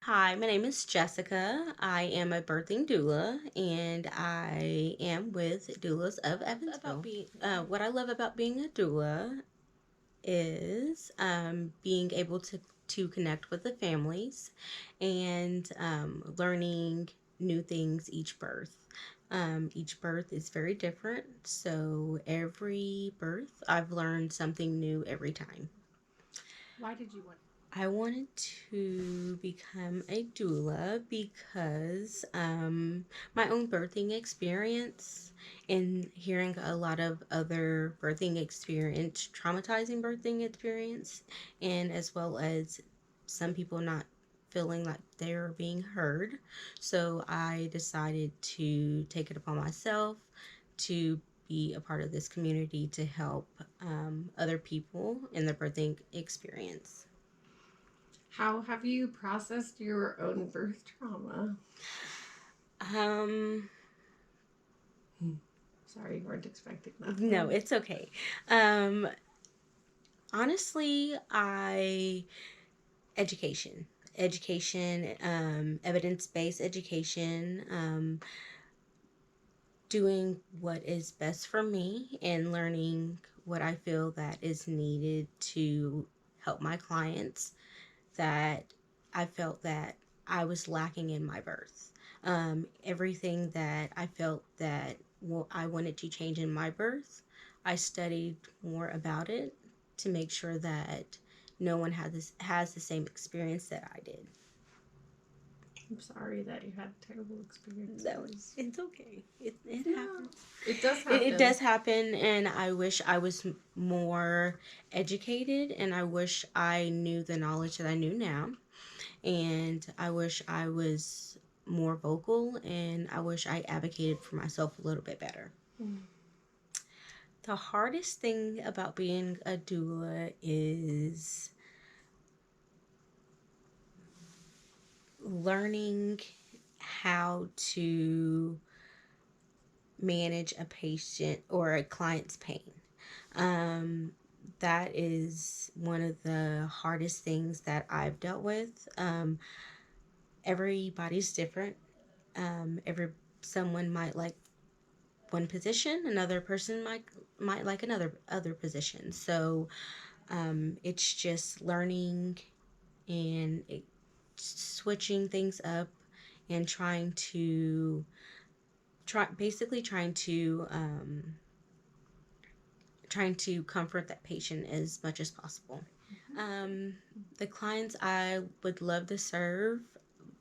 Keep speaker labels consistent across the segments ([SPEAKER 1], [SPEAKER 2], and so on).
[SPEAKER 1] Hi, my name is Jessica. I am a birthing doula and I am with Doulas of Evansville. What I love about being a doula is being able to connect with the families and learning new things each birth. Each birth is very different, so every birth I've learned something new every time.
[SPEAKER 2] Why did you want?
[SPEAKER 1] I wanted to become a doula because my own birthing experience and hearing a lot of other birthing experience, traumatizing birthing experience, and as well as some people not feeling like they're being heard. So I decided to take it upon myself to be a part of this community to help other people in the birthing experience.
[SPEAKER 2] How have you processed your own birth trauma?
[SPEAKER 1] Um,
[SPEAKER 2] Sorry, you weren't expecting that.
[SPEAKER 1] no, it's okay. Um, honestly, I education, evidence-based education, doing what is best for me and learning what I feel that is needed to help my clients that I felt that I was lacking in my birth. Everything that I felt that I wanted to change in my birth, I studied more about it to make sure that no one has the same experience that I did.
[SPEAKER 2] I'm sorry that you had terrible
[SPEAKER 1] No,
[SPEAKER 2] experiences.
[SPEAKER 1] it's okay. It
[SPEAKER 2] No,
[SPEAKER 1] happens.
[SPEAKER 2] it does
[SPEAKER 1] It
[SPEAKER 2] happen.
[SPEAKER 1] does happen, and I wish I was more educated, and I wish I knew the knowledge that I knew now. And I wish I was more vocal and I wish I advocated for myself a little bit better.
[SPEAKER 2] Mm.
[SPEAKER 1] The hardest thing about being a doula is learning how to manage a patient or a client's pain. Um, that is one of the hardest things that I've dealt with. Everybody's different. Every someone might like one position, another person might like another other position. So it's just learning and switching things up and trying to comfort that patient as much as possible. Um, the clients I would love to serve,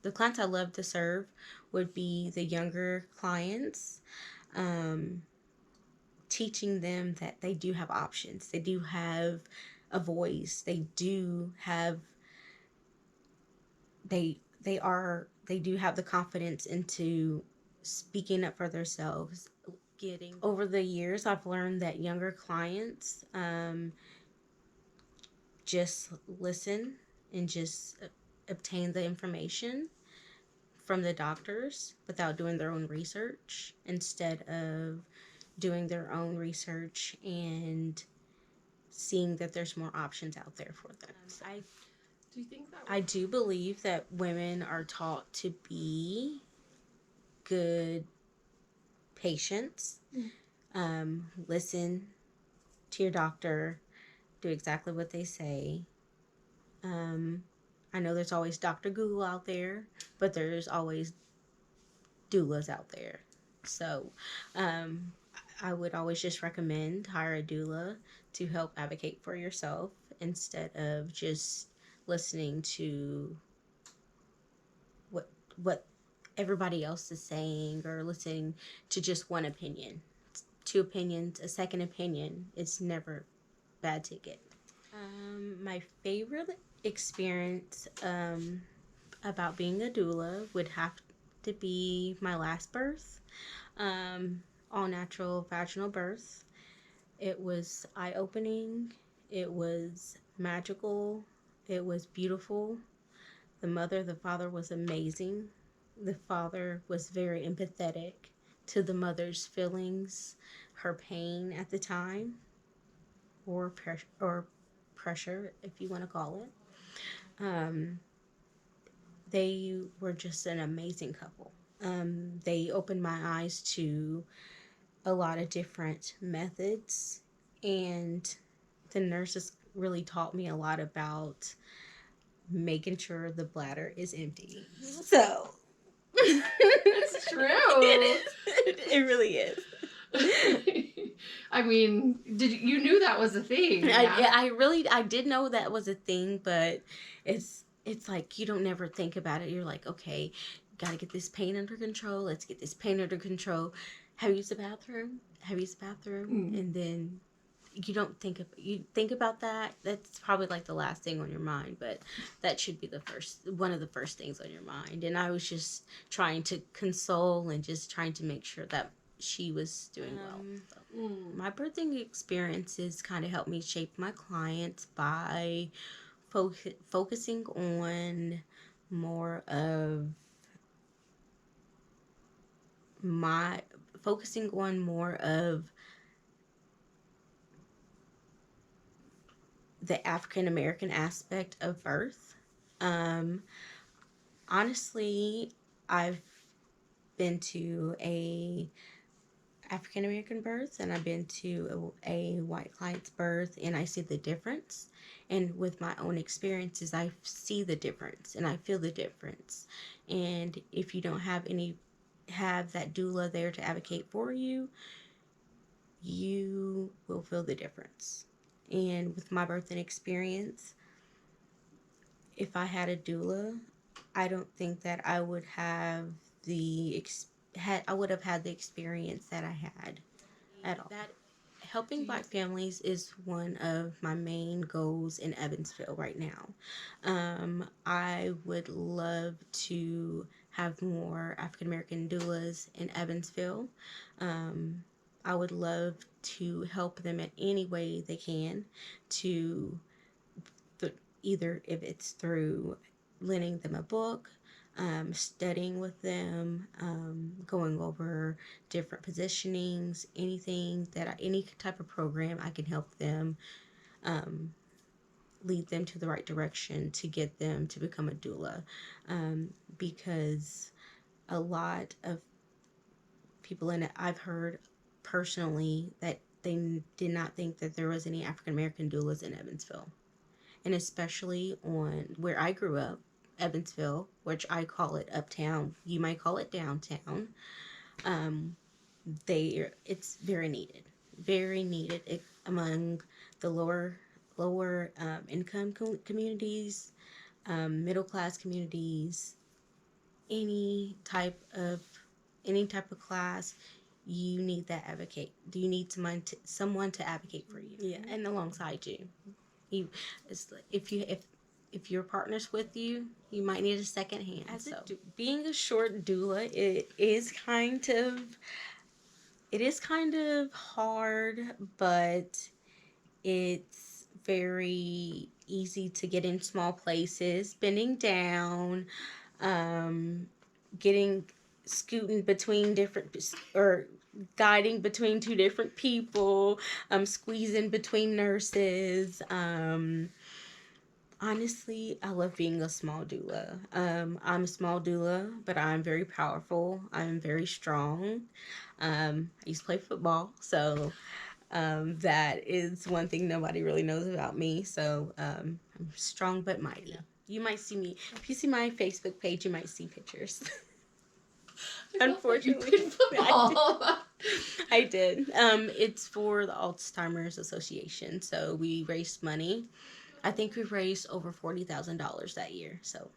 [SPEAKER 1] the clients I love to serve would be the younger clients. Um, Teaching them that they do have options. They do have a voice. They do have the confidence into speaking up for themselves. Getting over the years, I've learned that younger clients just listen and just obtain the information from the doctors without doing their own research instead of doing their own research and seeing that there's more options out there for them.
[SPEAKER 2] Do you think that?
[SPEAKER 1] I do believe that women are taught to be good patients,
[SPEAKER 2] Mm.
[SPEAKER 1] listen to your doctor, do exactly what they say. Um, I know there's always Dr. Google out there, but there's always doulas out there. So um, I would always just recommend hire a doula to help advocate for yourself instead of just listening to what what everybody else is saying or listening to just one opinion. Two opinions, a second opinion, it's never bad to get. My favorite experience about being a doula would have to be my last birth, all natural vaginal birth. It was eye opening, it was magical, it was beautiful. The father was amazing. The father was very empathetic to the mother's feelings, her pain at the time, or pressure, if you want to call it. Um, they were just an amazing couple. They opened my eyes to a lot of different methods, and the nurses really taught me a lot about making sure the bladder is empty. So
[SPEAKER 2] It's true.
[SPEAKER 1] It is. It really is.
[SPEAKER 2] I mean, you knew that was a thing? Yeah?
[SPEAKER 1] I did know that was a thing, but it's like you don't never think about it. You're like, okay, gotta get this pain under control. Let's get this pain under control. Have you used the bathroom? Have you used the bathroom? And then you don't think of you think about that. That's probably like the last thing on your mind, but that should be the first one of the first things on your mind. And I was just trying to console and just trying to make sure that she was doing well. So, my birthing experiences kind of helped me shape my clients by focusing on more of my focusing on more of the African American aspect of birth. Um, Honestly, I've been to a African American birth and I've been to a white client's birth, and I see the difference. And with my own experiences, I see the difference and I feel the difference. And if you don't have that doula there to advocate for you, you will feel the difference. And with my birthing experience, if I had a doula, I don't think that I would have I would have had the experience that I had at all. That helping Black families is one of my main goals in Evansville right now. I would love to have more African American doulas in Evansville. Um, I would love to help them in any way they can to either if it's through lending them a book, studying with them, going over different positionings, any type of program I can help them, um, lead them to the right direction to get them to become a doula. Because a lot of people in it, I've heard personally that they did not think that there was any African American doulas in Evansville, and especially on where I grew up, Evansville, which I call it uptown. You might call it downtown. Um, it's very needed among the lower income communities, middle class communities, any type of any type of class. You need that advocate. Do you need someone to advocate for you? Yeah, and alongside you. You, it's like if your partner's with you, you might need a second hand. Being a short doula, it is kind of hard, but it's very easy to get in small places, bending down, um, getting scooting between different or guiding between two different people, squeezing between nurses. Honestly, I love being a small doula. I'm a small doula, but I'm very powerful. I'm very strong. I used to play football, so that is one thing nobody really knows about me. So I'm strong but mighty. Yeah. You might see me, if you see my Facebook page, you might see pictures. Unfortunately,
[SPEAKER 2] you played football.
[SPEAKER 1] I did. It's for the Alzheimer's Association, so we raised money. I think we raised over $40,000 that year. So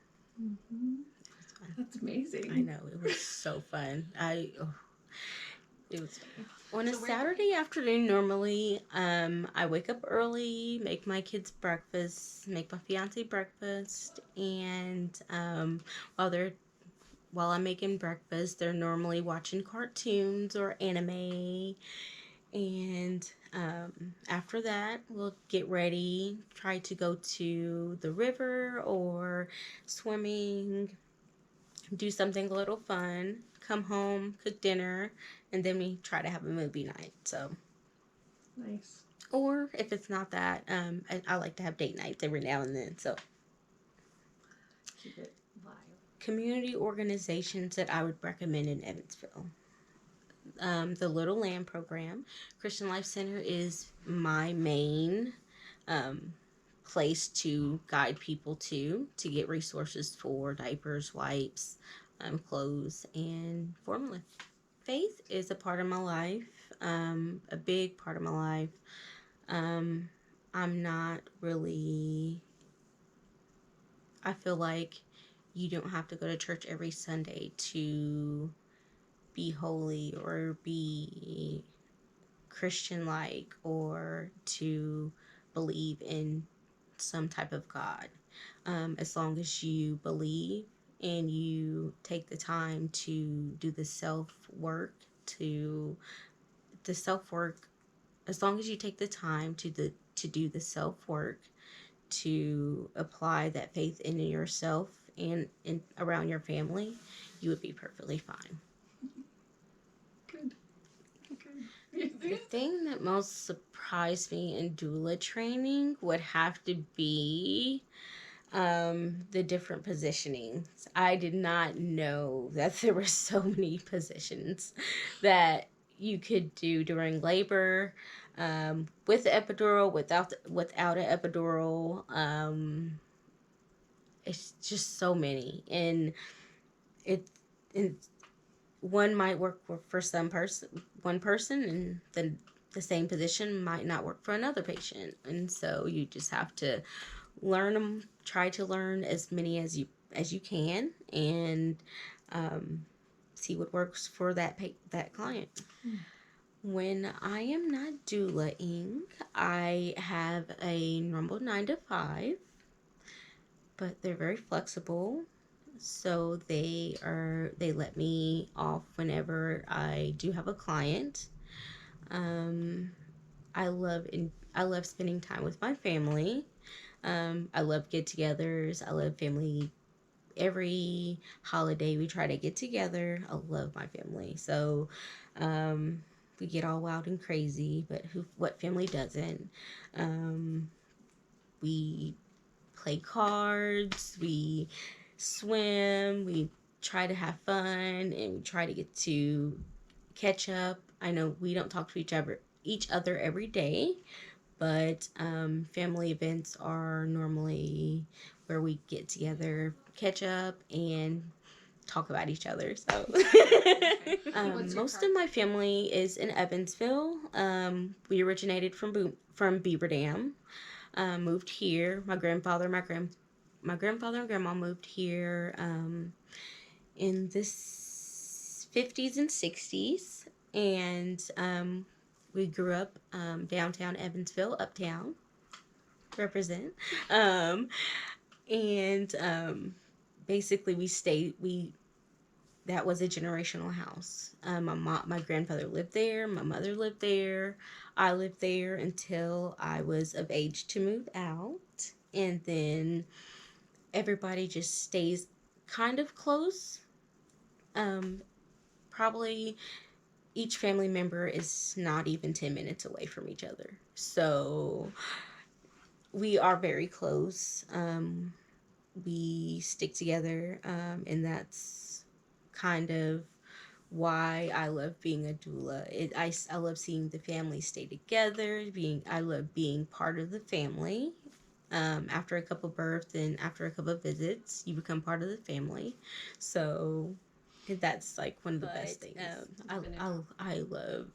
[SPEAKER 2] That's amazing.
[SPEAKER 1] I know, it was so fun. It was fun. On a Saturday afternoon, normally, I wake up early, make my kids breakfast, make my fiance breakfast, and while I'm making breakfast, they're normally watching cartoons or anime. And after that, we'll get ready, try to go to the river or swimming, do something a little fun, come home, cook dinner, and then we try to have a movie night. So
[SPEAKER 2] nice.
[SPEAKER 1] Or if it's not that, I like to have date nights every now and then. So
[SPEAKER 2] keep it live.
[SPEAKER 1] Community organizations that I would recommend in Evansville. The Little Lamb program. Christian Life Center is my main um, place to guide people to get resources for diapers, wipes, clothes, and formula. Faith is a part of my life, a big part of my life. Um, I'm not really, I feel like you don't have to go to church every Sunday to be holy or be Christian like or to believe in some type of God. As long as you believe and you take the time to do the self work, to the self work, as long as you take the time to do the self work, to apply that faith in yourself and in around your family, you would be perfectly fine.
[SPEAKER 2] Good.
[SPEAKER 1] The thing that most surprised me in doula training would have to be the different positionings. I did not know that there were so many positions that you could do during labor, with the epidural, without an epidural. It's just so many, and it and one might work for one person, and then the same position might not work for another patient, and so you just have to learn them. Try to learn as many as you can, and um, see what works for that client. When I am not doulaing, I have a normal 9 to 5, but they're very flexible. So they let me off whenever I do have a client. Um, I love spending time with my family. I love get-togethers. I love family. Every holiday we try to get together. I love my family. So um, we get all wild and crazy, but what family doesn't? Um, we play cards, we swim, we try to have fun, and we try to get to catch up. I know we don't talk to each other every day, but family events are normally where we get together, catch up, and talk about each other. So most of my family is in Evansville. We originated from Beaver Dam. Moved here. My grandfather and grandma moved here in the 50s and 60s, and we grew up downtown Evansville, uptown, represent, and basically we that was a generational house. My grandfather lived there, my mother lived there, I lived there until I was of age to move out, and then everybody just stays kind of close. Um, Probably each family member is not even 10 minutes away from each other. So we are very close. We stick together, and that's kind of why I love being a doula. I love seeing the family stay together. I love being part of the family. After a couple births and after a couple visits, you become part of the family. So that's like one of the best things. I love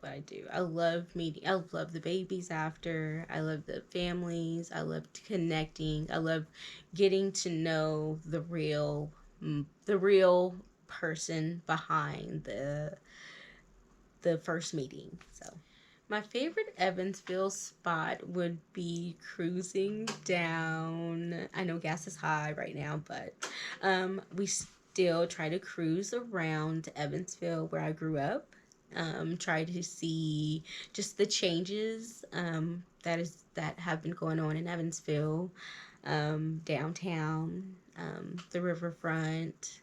[SPEAKER 1] what I do. I love meeting. I love the babies after. I love the families. I love connecting. I love getting to know the real person behind the first meeting. So my favorite Evansville spot would be cruising down. I know gas is high right now, but we still try to cruise around Evansville where I grew up. Try to see just the changes that have been going on in Evansville, downtown, the riverfront,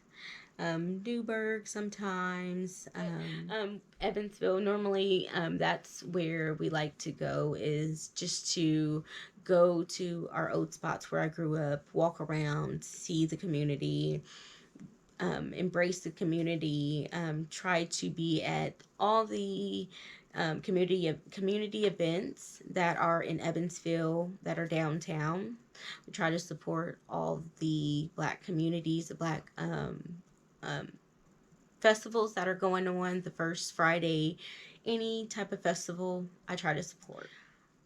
[SPEAKER 1] Newburgh sometimes, Evansville. Normally, that's where we like to go, is just to go to our old spots where I grew up, walk around, see the community, embrace the community, try to be at all the community events that are in Evansville that are downtown. We try to support all the Black communities, the Black um, festivals that are going on the first Friday. Any type of festival, I try to support.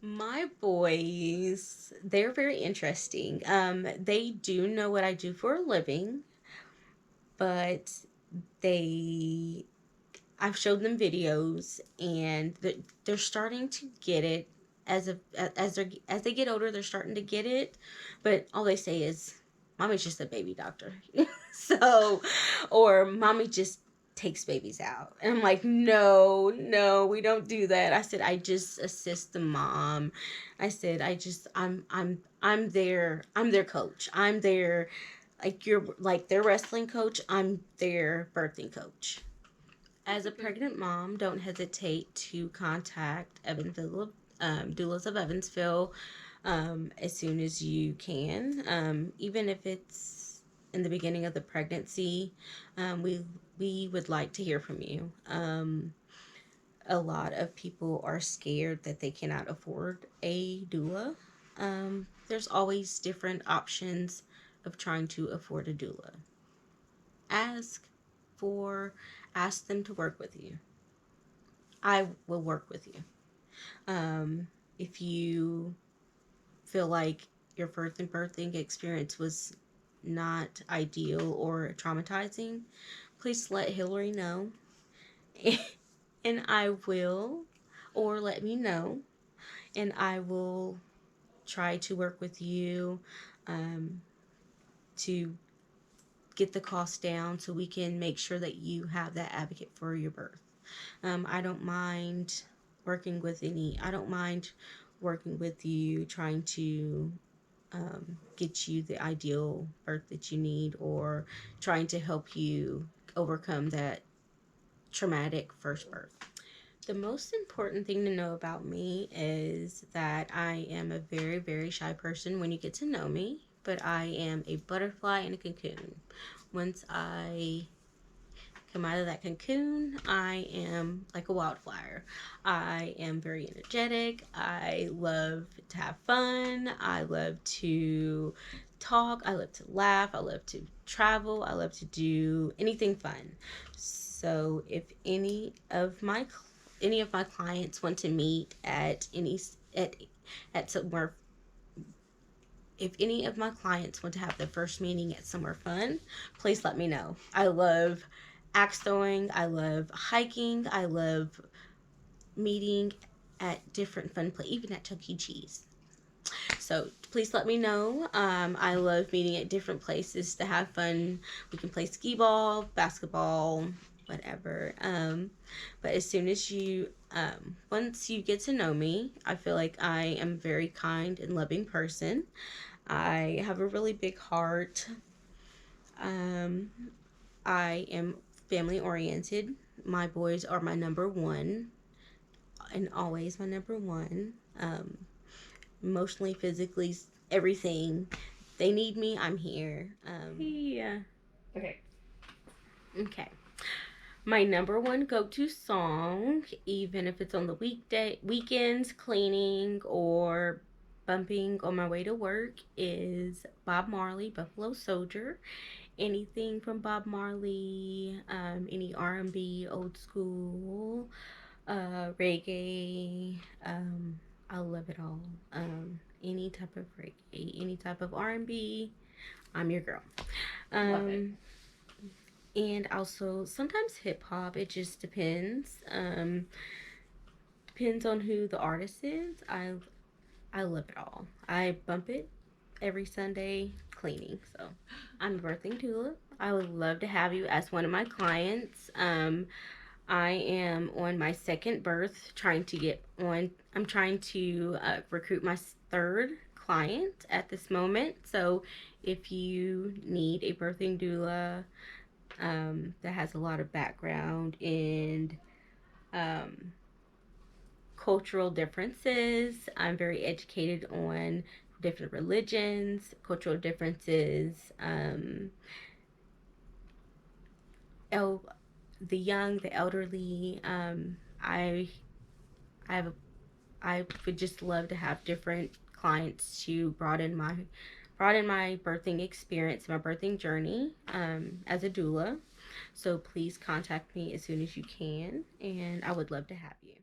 [SPEAKER 1] My boys, they're very interesting. They do know what I do for a living, but they I've showed them videos, and they're starting to get it. As they get older, they're starting to get it, but all they say is, "Mommy's just a baby doctor," so, or "Mommy just takes babies out," and I'm like, "No, no, we don't do that." I said, "I just assist the mom." I said, I'm their coach. I'm their like you're like their wrestling coach. I'm their birthing coach. As a pregnant mom, don't hesitate to contact Evansville, Doulas of Evansville, as soon as you can. Even if it's in the beginning of the pregnancy, we would like to hear from you. A lot of people are scared that they cannot afford a doula. There's always different options of trying to afford a doula. Ask for, ask them to work with you. I will work with you. If you feel like your birthing experience was not ideal or traumatizing, please let Hillary know, and I will, or let me know, and I will try to work with you um, to get the cost down so we can make sure that you have that advocate for your birth. I don't mind I don't mind working with you, trying to get you the ideal birth that you need, or trying to help you overcome that traumatic first birth. The most important thing to know about me is that I am a very, very shy person when you get to know me, but I am a butterfly in a cocoon. Once I come out of that cocoon, I am like a wildfire. I am very energetic. I love to have fun. I love to talk. I love to laugh. I love to travel. I love to do anything fun. So if any of my clients want to meet at at somewhere, if any of my clients want to have their first meeting at somewhere fun, please let me know. I love axe throwing. I love hiking. I love meeting at different fun places, even at Chuck E. Cheese. So please let me know. I love meeting at different places to have fun. We can play skee ball, basketball, whatever. But as soon as once you get to know me, I feel like I am a very kind and loving person. I have a really big heart. Um, I am family oriented. My boys are my number one, and always my number one. Emotionally, physically, everything. They need me, I'm here. Yeah.
[SPEAKER 2] Okay.
[SPEAKER 1] Okay. My number one go-to song, even if it's on the weekends, cleaning, or bumping on my way to work, is Bob Marley, Buffalo Soldier. Anything from Bob Marley, any R&B, old school, reggae. I love it all. Any type of reggae, any type of R&B, I'm your girl.
[SPEAKER 2] Love it.
[SPEAKER 1] And also sometimes hip hop. It just depends. Depends on who the artist is. I love it all. I bump it every Sunday cleaning. So I'm a birthing doula. I would love to have you as one of my clients. I am on my second birth, trying to get on. I'm trying to recruit my third client at this moment. So if you need a birthing doula that has a lot of background in um, cultural differences, I'm very educated on different religions, cultural differences, el- the young, the elderly. I have I would just love to have different clients to broaden my birthing experience, my birthing journey as a doula. So please contact me as soon as you can, and I would love to have you.